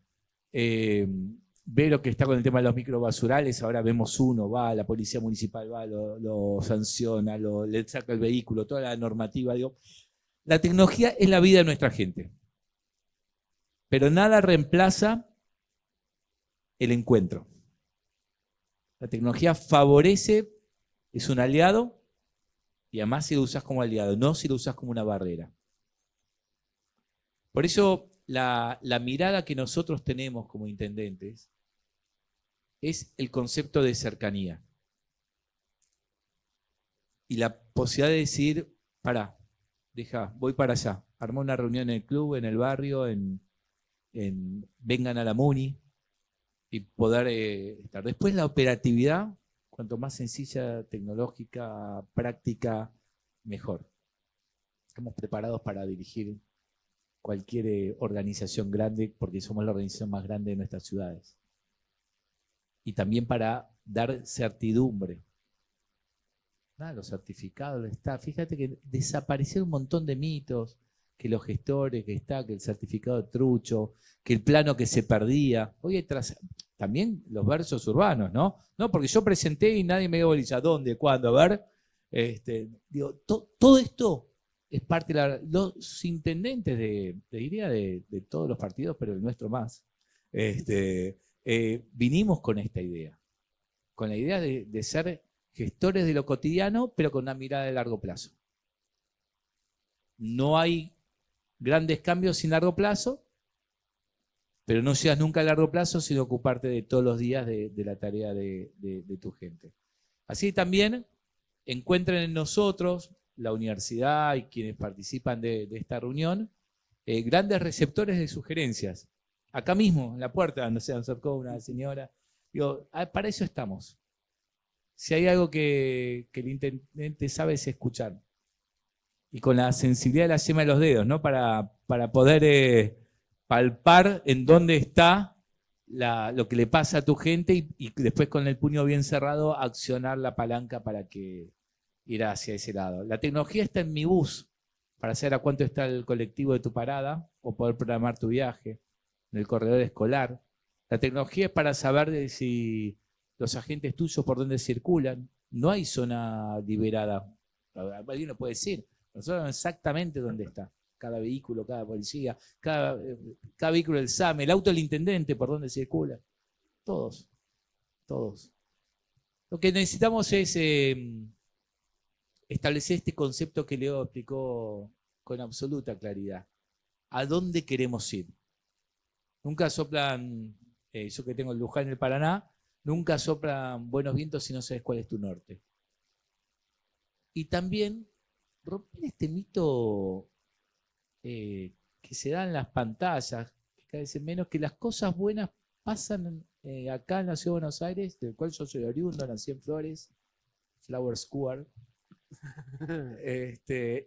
Vero, que está con el tema de los microbasurales, ahora vemos uno, va, la policía municipal va, lo sanciona, le saca el vehículo, toda la normativa. Digo, la tecnología es la vida de nuestra gente. Pero nada reemplaza el encuentro. La tecnología favorece, es un aliado, y además si lo usas como aliado, no si lo usas como una barrera. Por eso la mirada que nosotros tenemos como intendentes es el concepto de cercanía. Y la posibilidad de decir, pará, voy para allá. Armó una reunión en el club, en el barrio, vengan a la MUNI y poder estar. Después la operatividad, cuanto más sencilla, tecnológica, práctica, mejor. Estamos preparados para dirigir cualquier organización grande porque somos la organización más grande de nuestras ciudades. Y también para dar certidumbre. Los certificados, fíjate que desaparecieron un montón de mitos, que los gestores, que el certificado de trucho, que el plano que se perdía. Hoy también los versos urbanos, ¿no? No, porque yo presenté y nadie me dio bolilla. ¿Dónde? ¿Cuándo? A ver. Todo esto es parte de los intendentes de todos los partidos, pero el nuestro más. Vinimos con esta idea. Con la idea de ser gestores de lo cotidiano, pero con una mirada de largo plazo. No hay grandes cambios sin largo plazo, pero no seas nunca a largo plazo sin ocuparte de todos los días de la tarea de tu gente. Así también encuentren en nosotros, la universidad y quienes participan de esta reunión, grandes receptores de sugerencias. Acá mismo, en la puerta, donde se acercó una señora, digo, para eso estamos. Si hay algo que el intendente sabe es escuchar. Y con la sensibilidad de la yema de los dedos, ¿no? Para poder palpar en dónde está lo que le pasa a tu gente y después con el puño bien cerrado accionar la palanca para que ir hacia ese lado. La tecnología está en mi bus para saber a cuánto está el colectivo de tu parada o poder programar tu viaje, en el corredor escolar. La tecnología es para saber si los agentes tuyos por dónde circulan. No hay zona liberada. Alguien lo puede decir. Nosotros sabemos exactamente dónde está cada vehículo, cada policía, cada vehículo del SAME, el auto del intendente, por dónde circula. Todos. Lo que necesitamos es establecer este concepto que Leo explicó con absoluta claridad. ¿A dónde queremos ir? Nunca soplan, yo que tengo el Luján en el Paraná, nunca soplan buenos vientos si no sabes cuál es tu norte. Y también romper este mito que se da en las pantallas, que cada vez menos, que las cosas buenas pasan acá en la Ciudad de Buenos Aires, del cual yo soy oriundo, nací en Flores, Flower Square,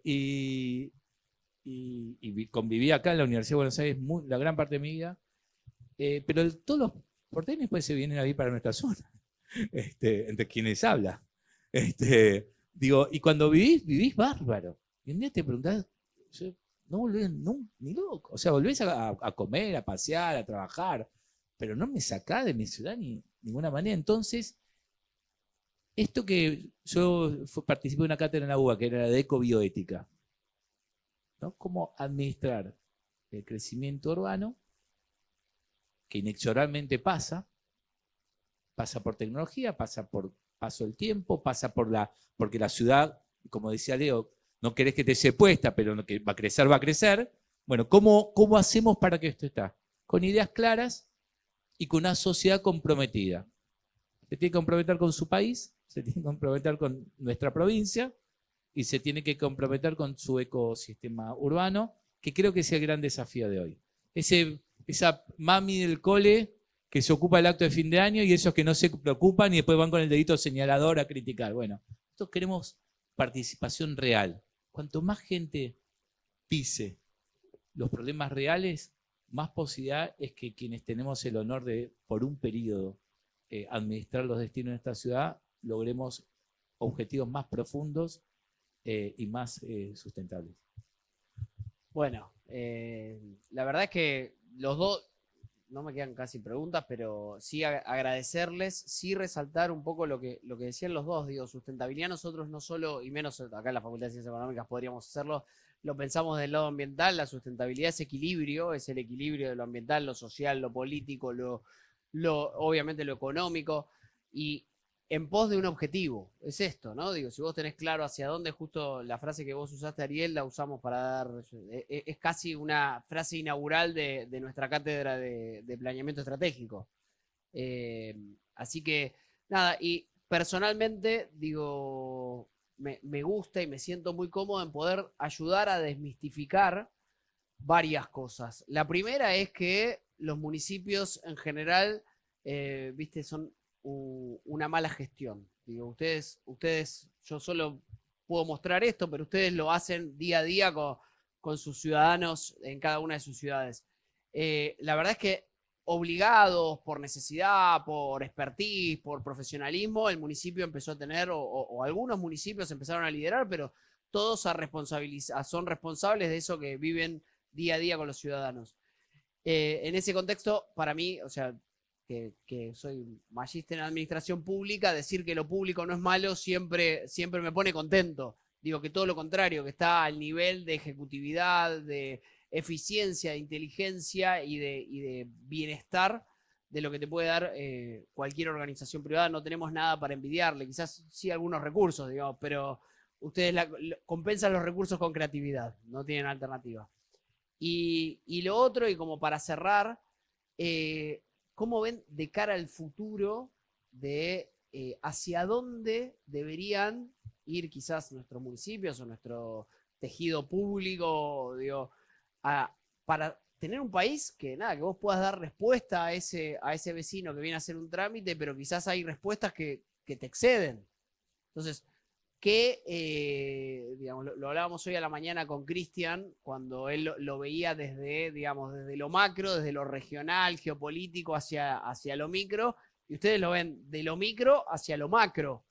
y conviví acá en la Universidad de Buenos Aires la gran parte de mi vida, pero todos los porteños después se vienen a vivir para nuestra zona, entre quienes habla. Y cuando vivís bárbaro. Y un día te preguntás, no volvés ni loco. O sea, volvés a comer, a pasear, a trabajar, pero no me sacás de mi ciudad ni ninguna manera. Entonces, esto que yo participé de una cátedra en la UBA, que era la de ecobioética, ¿no? Cómo administrar el crecimiento urbano, que inexorablemente pasa por tecnología, pasa por paso del tiempo, pasa porque la ciudad, como decía Leo, no querés que te sea puesta, pero lo que va a crecer, va a crecer. Bueno, ¿cómo hacemos para que esto esté? Con ideas claras y con una sociedad comprometida. Se tiene que comprometer con su país, se tiene que comprometer con nuestra provincia y se tiene que comprometer con su ecosistema urbano, que creo que es el gran desafío de hoy. Esa mami del cole que se ocupa del acto de fin de año y esos que no se preocupan y después van con el dedito señalador a criticar. Bueno, nosotros queremos participación real. Cuanto más gente pise los problemas reales, más posibilidad es que quienes tenemos el honor de, por un periodo, administrar los destinos de esta ciudad, logremos objetivos más profundos y más sustentables. Bueno, la verdad es que los dos, no me quedan casi preguntas, pero sí agradecerles, sí resaltar un poco lo que decían los dos. Digo, sustentabilidad nosotros no solo, y menos acá en la Facultad de Ciencias Económicas podríamos hacerlo, lo pensamos del lado ambiental. La sustentabilidad es equilibrio, es el equilibrio de lo ambiental, lo social, lo político, obviamente lo económico, y en pos de un objetivo. Es esto, ¿no? Digo, si vos tenés claro hacia dónde, justo la frase que vos usaste, Ariel, la usamos para dar, es casi una frase inaugural de nuestra cátedra de planeamiento estratégico. Así que, nada, y personalmente, digo, me gusta y me siento muy cómodo en poder ayudar a desmistificar varias cosas. La primera es que los municipios en general, viste, son una mala gestión. Digo, ustedes, yo solo puedo mostrar esto, pero ustedes lo hacen día a día con sus ciudadanos en cada una de sus ciudades. La verdad es que obligados por necesidad, por expertise, por profesionalismo, el municipio empezó a tener, o algunos municipios empezaron a liderar, pero todos son responsables de eso que viven día a día con los ciudadanos. En ese contexto, para mí, o sea, que soy magíster en administración pública, decir que lo público no es malo siempre me pone contento. Digo que todo lo contrario, que está al nivel de ejecutividad, de eficiencia, de inteligencia y de bienestar de lo que te puede dar cualquier organización privada. No tenemos nada para envidiarle, quizás sí algunos recursos, digamos, pero ustedes compensan los recursos con creatividad, no tienen alternativa. Y lo otro, y como para cerrar, ¿cómo ven de cara al futuro de hacia dónde deberían ir quizás nuestros municipios o nuestro tejido público, digo, para tener un país que nada, que vos puedas dar respuesta a ese vecino que viene a hacer un trámite, pero quizás hay respuestas que te exceden? Entonces, digamos, lo hablábamos hoy a la mañana con Cristian, cuando él lo veía desde, digamos, desde lo macro, desde lo regional, geopolítico, hacia lo micro, y ustedes lo ven de lo micro hacia lo macro.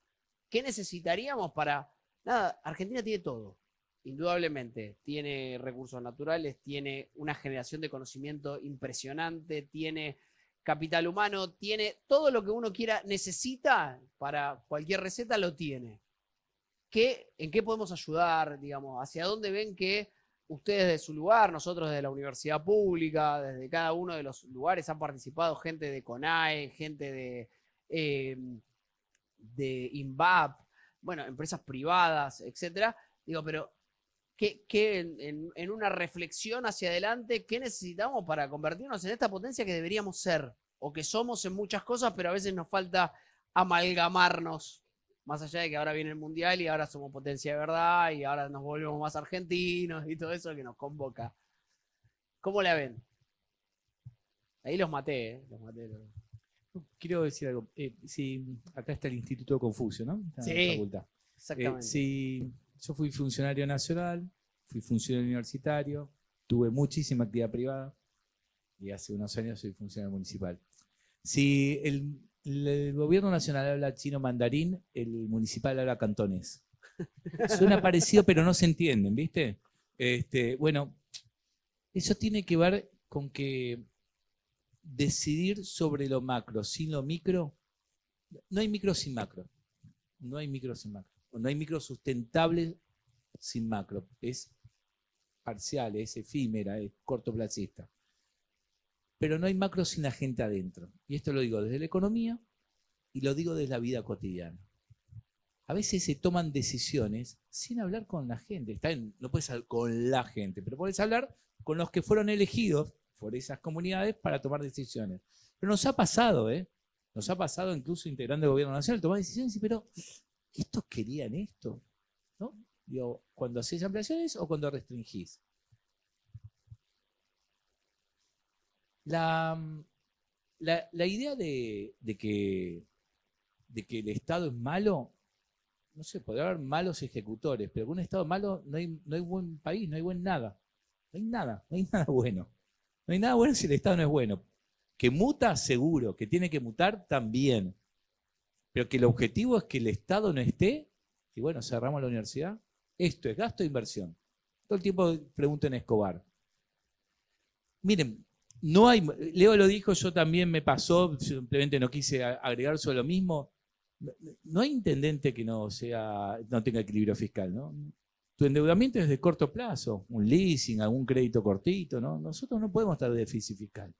¿Qué necesitaríamos para...? Nada, Argentina tiene todo, indudablemente. Tiene recursos naturales, tiene una generación de conocimiento impresionante, tiene capital humano, tiene todo lo que uno quiera, necesita para cualquier receta, lo tiene. ¿En qué podemos ayudar? Digamos, ¿hacia dónde ven que ustedes de su lugar, nosotros de la universidad pública, desde cada uno de los lugares han participado gente de CONAE, gente de INVAP, bueno, empresas privadas, etcétera? Digo, pero en una reflexión hacia adelante, ¿qué necesitamos para convertirnos en esta potencia que deberíamos ser? O que somos en muchas cosas, pero a veces nos falta amalgamarnos. Más allá de que ahora viene el Mundial y ahora somos potencia de verdad y ahora nos volvemos más argentinos y todo eso que nos convoca. ¿Cómo la ven? Ahí los maté. Quiero decir algo. Acá está el Instituto Confucio, ¿no? Sí, facultad. Exactamente. Yo fui funcionario nacional, fui funcionario universitario, tuve muchísima actividad privada y hace unos años soy funcionario municipal. Si el gobierno nacional habla chino mandarín, el municipal habla cantonés. Suena parecido, pero no se entienden, ¿viste? Bueno, eso tiene que ver con que decidir sobre lo macro sin lo micro, no hay micro sin macro. No hay micro sin macro. No hay micro sustentable sin macro. Es parcial, es efímera, es cortoplacista. Pero no hay macro sin la gente adentro. Y esto lo digo desde la economía y lo digo desde la vida cotidiana. a veces se toman decisiones sin hablar con la gente. Está bien, no puedes hablar con la gente, pero puedes hablar con los que fueron elegidos por esas comunidades para tomar decisiones. Pero nos ha pasado, nos ha pasado incluso integrando el gobierno nacional, tomar decisiones y pero ¿estos querían esto? ¿No? Digo, ¿cuando hacés ampliaciones o cuando restringís? La idea de que el Estado es malo, no sé, podría haber malos ejecutores, pero con un Estado malo no hay buen país, no hay buen nada. No hay nada bueno. No hay nada bueno si el Estado no es bueno. Que muta, seguro. Que tiene que mutar, también. Pero que el objetivo es que el Estado no esté, y bueno, cerramos la universidad. Esto es gasto e inversión. Todo el tiempo pregunto en Escobar. Miren, no hay, Leo lo dijo, yo también me pasó, simplemente no quise agregar sobre lo mismo. No hay intendente que no tenga equilibrio fiscal, ¿no? Tu endeudamiento es de corto plazo, un leasing, algún crédito cortito, ¿no? Nosotros no podemos estar de déficit fiscal.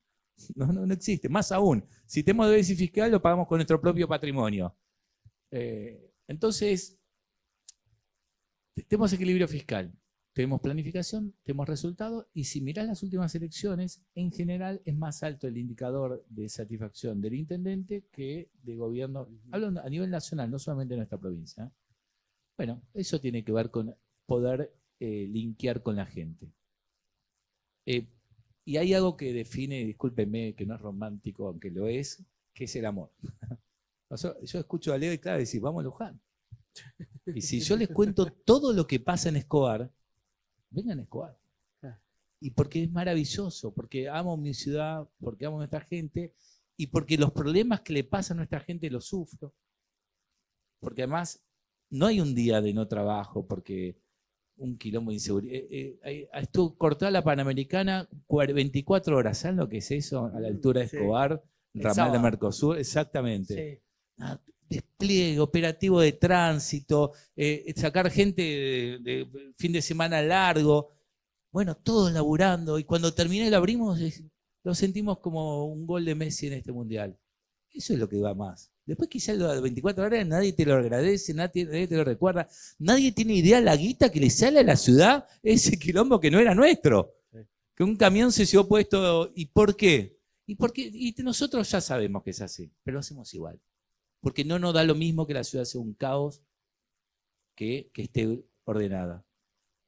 No existe. Más aún, si tenemos déficit fiscal, lo pagamos con nuestro propio patrimonio. Entonces, tenemos equilibrio fiscal, tenemos planificación, tenemos resultados, y si mirás las últimas elecciones, en general es más alto el indicador de satisfacción del intendente que de gobierno. Hablo a nivel nacional, no solamente en nuestra provincia. Bueno, eso tiene que ver con poder linkear con la gente. Y hay algo que define, discúlpenme que no es romántico, aunque lo es, que es el amor. Yo escucho a Leo y claro, decir, vamos a Luján. Y si yo les cuento todo lo que pasa en Escobar, vengan a Escobar. Y porque es maravilloso, porque amo mi ciudad, porque amo a nuestra gente, y porque los problemas que le pasan a nuestra gente los sufro. Porque además no hay un día de no trabajo, porque un quilombo de inseguridad. Estuvo cortada la Panamericana 24 horas. ¿Saben lo que es eso? A la altura de Escobar, ramal de Mercosur, exactamente. Sí. Despliegue, operativo de tránsito, sacar gente de fin de semana largo. Bueno, todos laburando. Y cuando terminé lo abrimos, lo sentimos como un gol de Messi en este mundial. Eso es lo que va más. Después quizás lo de 24 horas nadie te lo agradece, nadie te lo recuerda. Nadie tiene idea la guita que le sale a la ciudad ese quilombo que no era nuestro. Sí. Que un camión se llevó puesto. ¿Y por qué? Y nosotros ya sabemos que es así, pero lo hacemos igual. Porque no nos da lo mismo que la ciudad sea un caos que esté ordenada.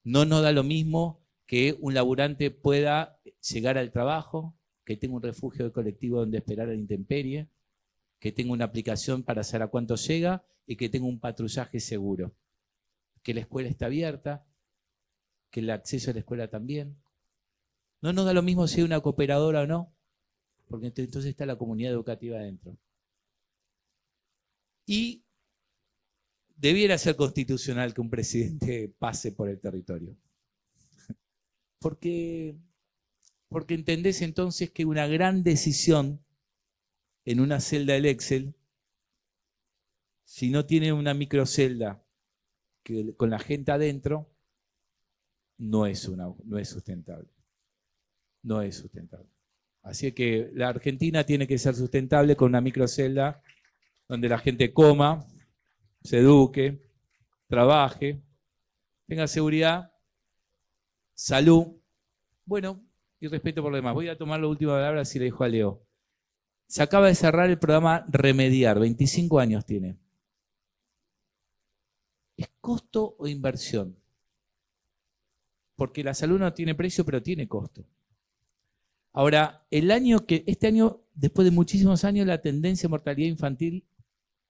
No nos da lo mismo que un laburante pueda llegar al trabajo, que tenga un refugio de colectivo donde esperar a la intemperie, que tenga una aplicación para saber a cuánto llega y que tenga un patrullaje seguro. Que la escuela está abierta, que el acceso a la escuela también. No nos da lo mismo si hay una cooperadora o no, porque entonces está la comunidad educativa adentro. Y debiera ser constitucional que un presidente pase por el territorio. Porque entendés entonces que una gran decisión en una celda del Excel, si no tiene una microcelda con la gente adentro, no es sustentable. No es sustentable. Así que la Argentina tiene que ser sustentable con una microcelda donde la gente coma, se eduque, trabaje, tenga seguridad, salud, bueno, y respeto por lo demás. Voy a tomar la última palabra si le dejo a Leo. Se acaba de cerrar el programa Remediar, 25 años tiene. ¿Es costo o inversión? Porque la salud no tiene precio, pero tiene costo. Ahora, este año, después de muchísimos años, la tendencia de mortalidad infantil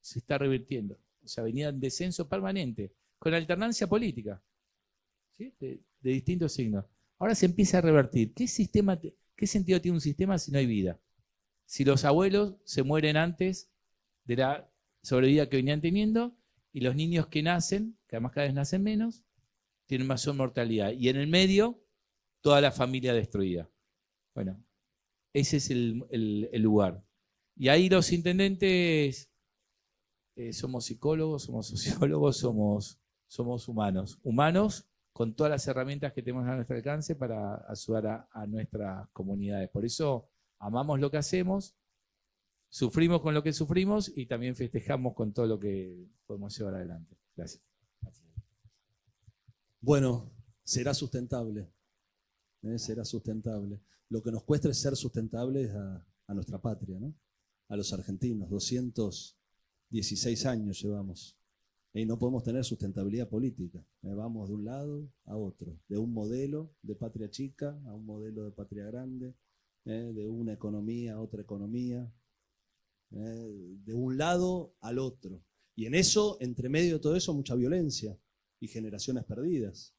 se está revirtiendo. O sea, venía en descenso permanente, con alternancia política, ¿sí? de distintos signos. Ahora se empieza a revertir. ¿Qué sentido tiene un sistema si no hay vida? Si los abuelos se mueren antes de la sobrevida que venían teniendo, y los niños que nacen, que además cada vez nacen menos, tienen mayor mortalidad. Y en el medio, toda la familia destruida. Bueno, ese es el lugar. Y ahí los intendentes somos psicólogos, somos sociólogos, somos humanos. Humanos con todas las herramientas que tenemos a nuestro alcance para ayudar a nuestras comunidades. Por eso amamos lo que hacemos, sufrimos con lo que sufrimos y también festejamos con todo lo que podemos llevar adelante. Gracias. Bueno, será sustentable. Será sustentable. Lo que nos cuesta es ser sustentables a nuestra patria, ¿no? A los argentinos. 216 años llevamos. Y no podemos tener sustentabilidad política. Vamos de un lado a otro. De un modelo de patria chica a un modelo de patria grande. De una economía a otra economía. De un lado al otro. Y en eso, entre medio de todo eso, mucha violencia y generaciones perdidas.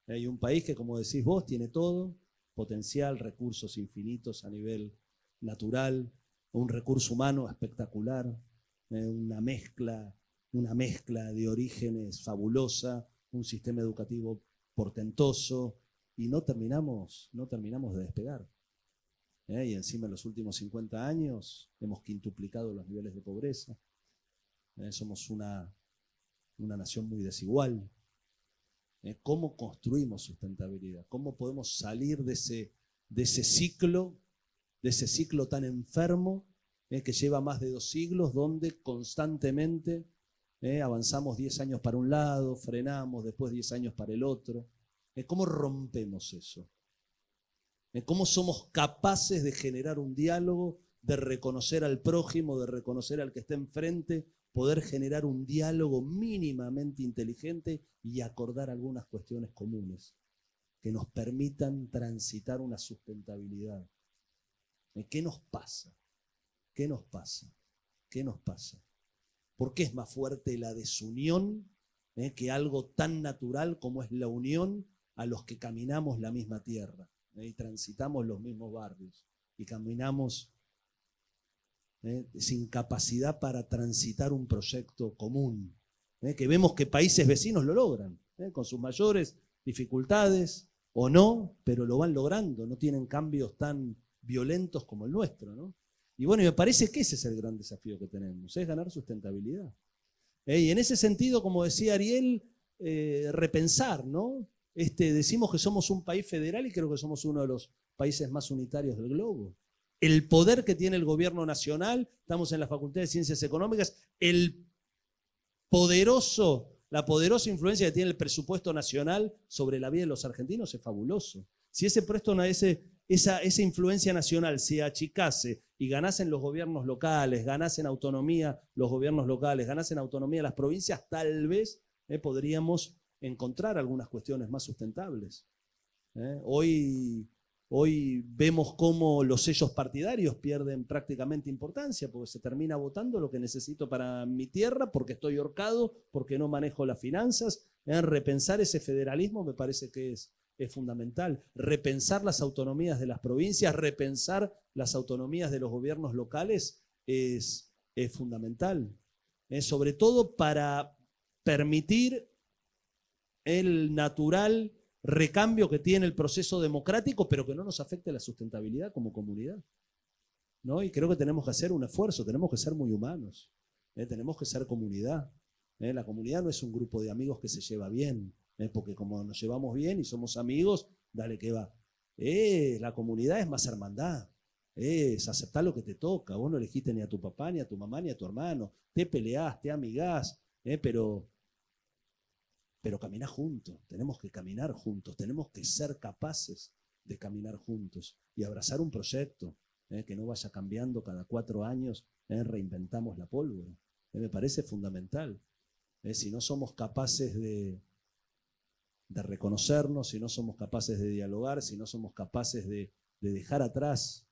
Hay un país que, como decís vos, tiene todo, potencial, recursos infinitos a nivel natural, un recurso humano espectacular, una mezcla de orígenes fabulosa, un sistema educativo portentoso, y no terminamos de despegar. Y encima en los últimos 50 años hemos quintuplicado los niveles de pobreza. Somos una nación muy desigual. ¿Cómo construimos sustentabilidad? ¿Cómo podemos salir de ese ciclo tan enfermo que lleva más de 2 siglos, donde constantemente avanzamos 10 años para un lado, frenamos, después 10 años para el otro? ¿Cómo rompemos eso? ¿Cómo somos capaces de generar un diálogo, de reconocer al prójimo, de reconocer al que está enfrente, poder generar un diálogo mínimamente inteligente y acordar algunas cuestiones comunes que nos permitan transitar una sustentabilidad? ¿Qué nos pasa? ¿Qué nos pasa? ¿Qué nos pasa? ¿Por qué es más fuerte la desunión que algo tan natural como es la unión a los que caminamos la misma tierra y transitamos los mismos barrios y caminamos sin capacidad para transitar un proyecto común, que vemos que países vecinos lo logran, con sus mayores dificultades o no, pero lo van logrando, no tienen cambios tan violentos como el nuestro, ¿no? Y bueno, me parece que ese es el gran desafío que tenemos, es ganar sustentabilidad. Y en ese sentido, como decía Ariel, repensar, ¿no? Decimos que somos un país federal y creo que somos uno de los países más unitarios del globo. El poder que tiene el gobierno nacional, estamos en la Facultad de Ciencias Económicas, la poderosa influencia que tiene el presupuesto nacional sobre la vida de los argentinos es fabuloso. Si esa influencia nacional se achicase y ganasen los gobiernos locales, ganasen autonomía los gobiernos locales, ganasen autonomía las provincias, tal vez podríamos encontrar algunas cuestiones más sustentables. Hoy vemos cómo los sellos partidarios pierden prácticamente importancia porque se termina votando lo que necesito para mi tierra, porque estoy ahorcado, porque no manejo las finanzas. Repensar ese federalismo me parece que es fundamental. Repensar las autonomías de las provincias, repensar las autonomías de los gobiernos locales es fundamental. Sobre todo para permitir el natural recambio que tiene el proceso democrático, pero que no nos afecte la sustentabilidad como comunidad, ¿no? Y creo que tenemos que hacer un esfuerzo, tenemos que ser muy humanos, tenemos que ser comunidad. La comunidad no es un grupo de amigos que se lleva bien, porque como nos llevamos bien y somos amigos, dale que va. La comunidad es más hermandad, es aceptar lo que te toca. Vos no elegiste ni a tu papá, ni a tu mamá, ni a tu hermano, te peleás, te amigás, pero caminás juntos, tenemos que caminar juntos, tenemos que ser capaces de caminar juntos y abrazar un proyecto que no vaya cambiando cada 4 años, reinventamos la pólvora. Me parece fundamental. Si no somos capaces de reconocernos, si no somos capaces de dialogar, si no somos capaces de dejar atrás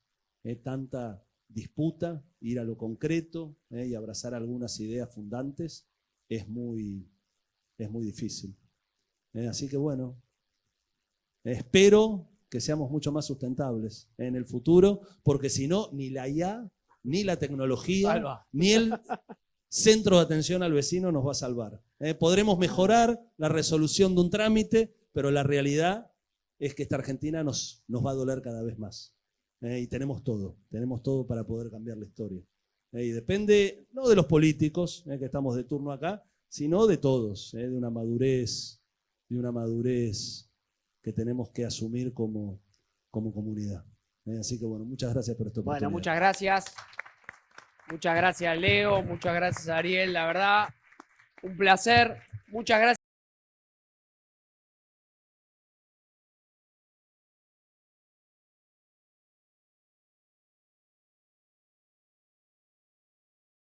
tanta disputa, ir a lo concreto y abrazar algunas ideas fundantes, es muy difícil. Así que bueno, espero que seamos mucho más sustentables en el futuro, porque si no, ni la IA, ni la tecnología, ni el centro de atención al vecino nos va a salvar. Podremos mejorar la resolución de un trámite, pero la realidad es que esta Argentina nos va a doler cada vez más. Y tenemos todo para poder cambiar la historia. Y depende, no de los políticos, que estamos de turno acá, sino de todos, de una madurez que tenemos que asumir como comunidad. Así que bueno, muchas gracias por esta oportunidad. Bueno, muchas gracias. Muchas gracias, Leo. Muchas gracias, Ariel. La verdad, un placer. Muchas gracias.